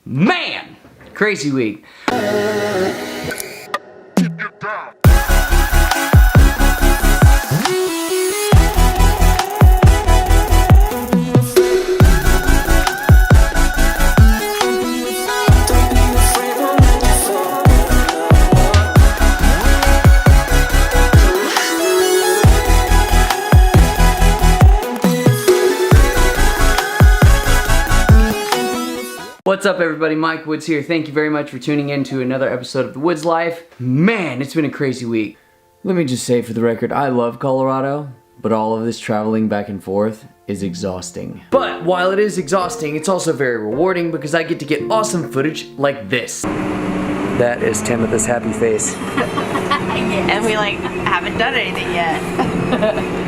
Man, crazy week. What's up everybody, Mike Woods here. Thank you very much for tuning in to another episode of The Woods Life. Man, it's been a crazy week. Let me just say for the record, I love Colorado, but all of this traveling back and forth is exhausting. But while it is exhausting, it's also very rewarding because I get to get awesome footage like this. That is Tim with this happy face. And we haven't done anything yet.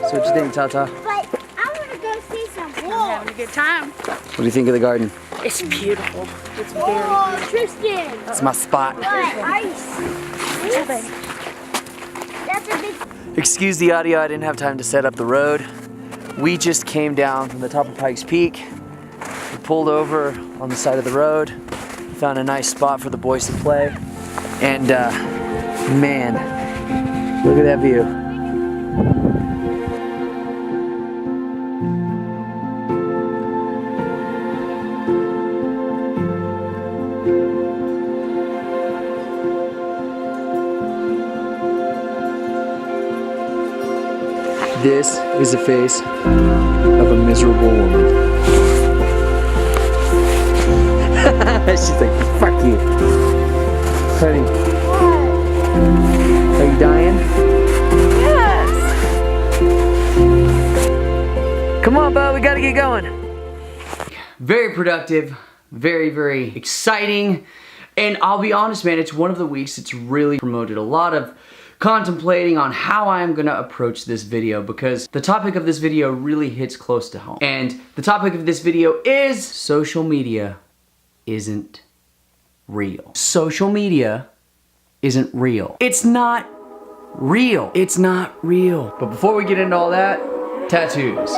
So what you think, Tata? But I want to go see some wolves. I'm having a good time. What do you think of the garden? It's beautiful. It's very Oh, beautiful. Tristan. It's my spot. What? Ice. That's a big... Excuse the audio, I didn't have time to set up the road. We just came down from the top of Pikes Peak. We pulled over on the side of the road, found a nice spot for the boys to play, and man, look at that view. This is the face of a miserable woman. She's like, fuck you. Honey, are you dying? Yes. Come on, bud, we gotta get going. Very productive, very exciting. And I'll be honest, man, it's one of the weeks that's really promoted a lot of contemplating on how I'm gonna approach this video because the topic of this video really hits close to home. And the topic of this video is social media isn't real. Social media isn't real. It's not real. It's not real. But before we get into all that, tattoos.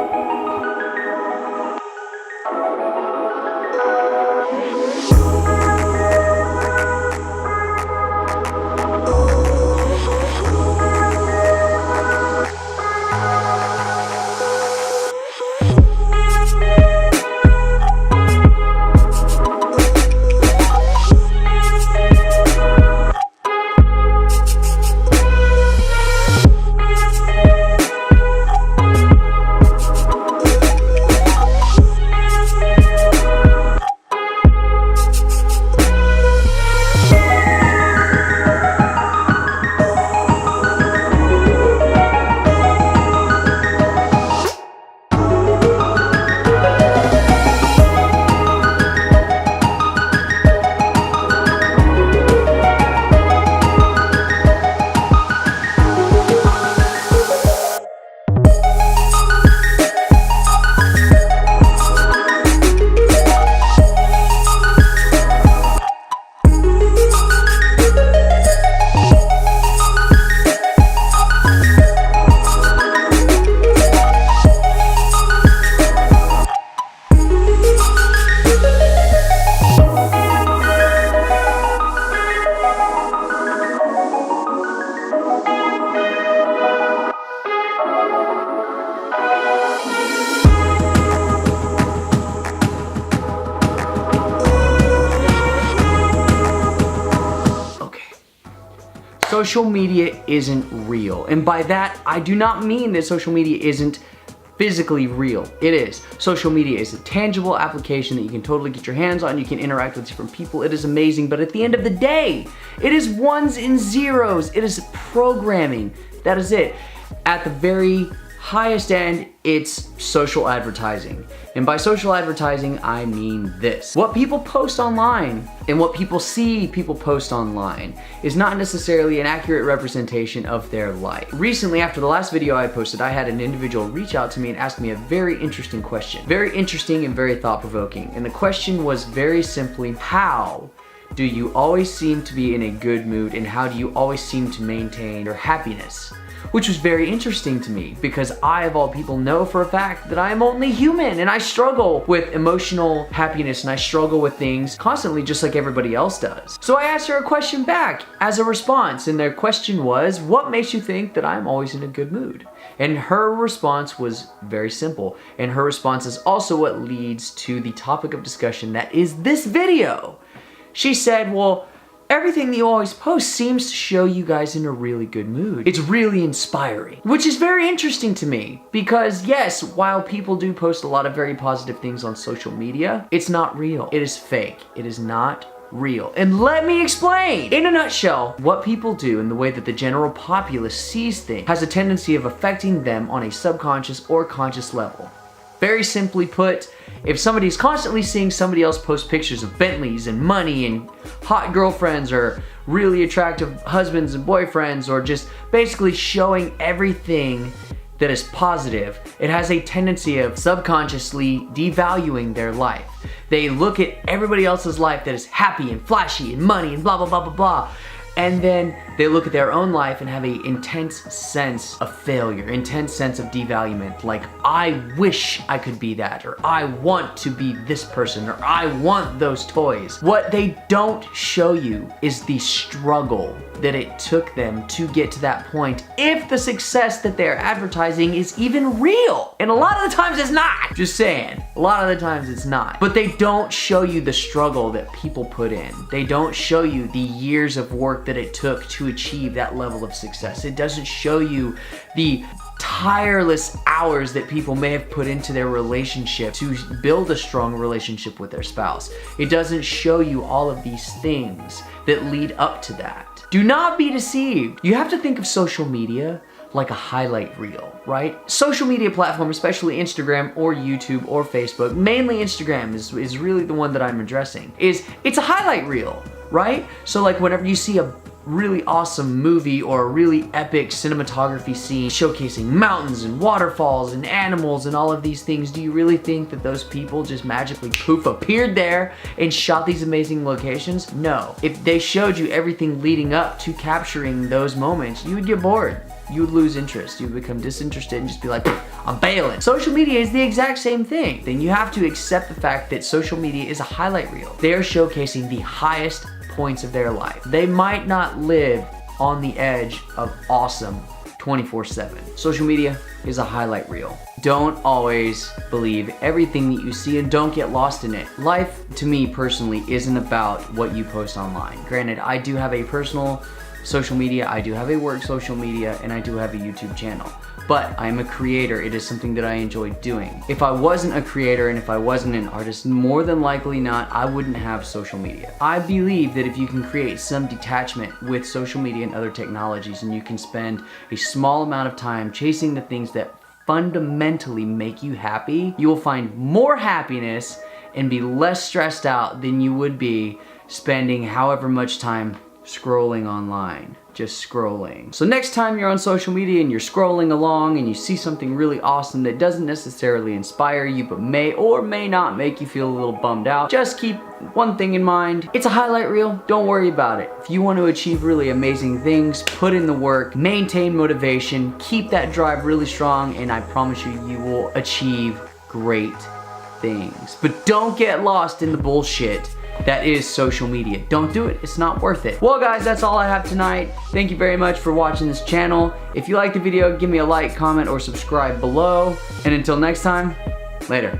social media isn't real. And by that, I do not mean that social media isn't physically real. It is. Social media is a tangible application that you can totally get your hands on. You can interact with different people. It is amazing. But at the end of the day, it is ones and zeros. It is programming. That is it. At the very highest end, it's social advertising. And by social advertising, I mean this. What people post online and what people see people post online is not necessarily an accurate representation of their life. Recently, after the last video I posted, I had an individual reach out to me and ask me a very interesting question. Very interesting and very thought-provoking. And the question was very simply, how do you always seem to be in a good mood, and how do you always seem to maintain your happiness? Which was very interesting to me because I, of all people, know for a fact that I am only human and I struggle with emotional happiness and I struggle with things constantly just like everybody else does. So I asked her a question back as a response, and their question was, what makes you think that I'm always in a good mood? And her response was very simple, and her response is also what leads to the topic of discussion that is this video. She said, well, everything that you always post seems to show you guys in a really good mood. It's really inspiring, which is very interesting to me because yes, while people do post a lot of very positive things on social media, it's not real. It is fake. It is not real. And let me explain. In a nutshell, what people do and the way that the general populace sees things has a tendency of affecting them on a subconscious or conscious level. Very simply put, if somebody's constantly seeing somebody else post pictures of Bentleys and money and hot girlfriends or really attractive husbands and boyfriends, or just basically showing everything that is positive, it has a tendency of subconsciously devaluing their life. They look at everybody else's life that is happy and flashy and money and blah, blah, blah, blah, blah. And then they look at their own life and have an intense sense of failure, intense sense of devaluement. Like, I wish I could be that, or I want to be this person, or I want those toys. What they don't show you is the struggle that it took them to get to that point, if the success that they're advertising is even real. And a lot of the times it's not. Just saying, a lot of the times it's not. But they don't show you the struggle that people put in. They don't show you the years of work that it took to achieve that level of success. It doesn't show you the tireless hours that people may have put into their relationship to build a strong relationship with their spouse. It doesn't show you all of these things that lead up to that. Do not be deceived. You have to think of social media like a highlight reel, right? Social media platform, especially Instagram or YouTube or Facebook, mainly Instagram is really the one that I'm addressing, it's a highlight reel, right? So like whenever you see a really awesome movie or a really epic cinematography scene showcasing mountains and waterfalls and animals and all of these things, do you really think that those people just magically poof appeared there and shot these amazing locations? No. If they showed you everything leading up to capturing those moments, you would get bored. You would lose interest. You would become disinterested and just be like, I'm bailing. Social media is the exact same thing. Then you have to accept the fact that social media is a highlight reel. They are showcasing the highest points of their life. They might not live on the edge of awesome 24/7. Social media is a highlight reel. Don't always believe everything that you see and don't get lost in it. Life, to me personally, isn't about what you post online. Granted, I do have a personal social media, I do have a work social media, and I do have a YouTube channel. But I'm a creator. It is something that I enjoy doing. If I wasn't a creator and if I wasn't an artist, more than likely not, I wouldn't have social media. I believe that if you can create some detachment with social media and other technologies, and you can spend a small amount of time chasing the things that fundamentally make you happy, you will find more happiness and be less stressed out than you would be spending however much time scrolling online. Just scrolling. So next time you're on social media and you're scrolling along and you see something really awesome that doesn't necessarily inspire you but may or may not make you feel a little bummed out, just keep one thing in mind. It's a highlight reel. Don't worry about it. If you want to achieve really amazing things, put in the work, maintain motivation, keep that drive really strong, and I promise you, you will achieve great things. But don't get lost in the bullshit that is social media. Don't do it. It's not worth it. Well guys, that's all I have tonight. Thank you very much for watching this channel. If you liked the video, give me a like, comment, or subscribe below. And until next time, later.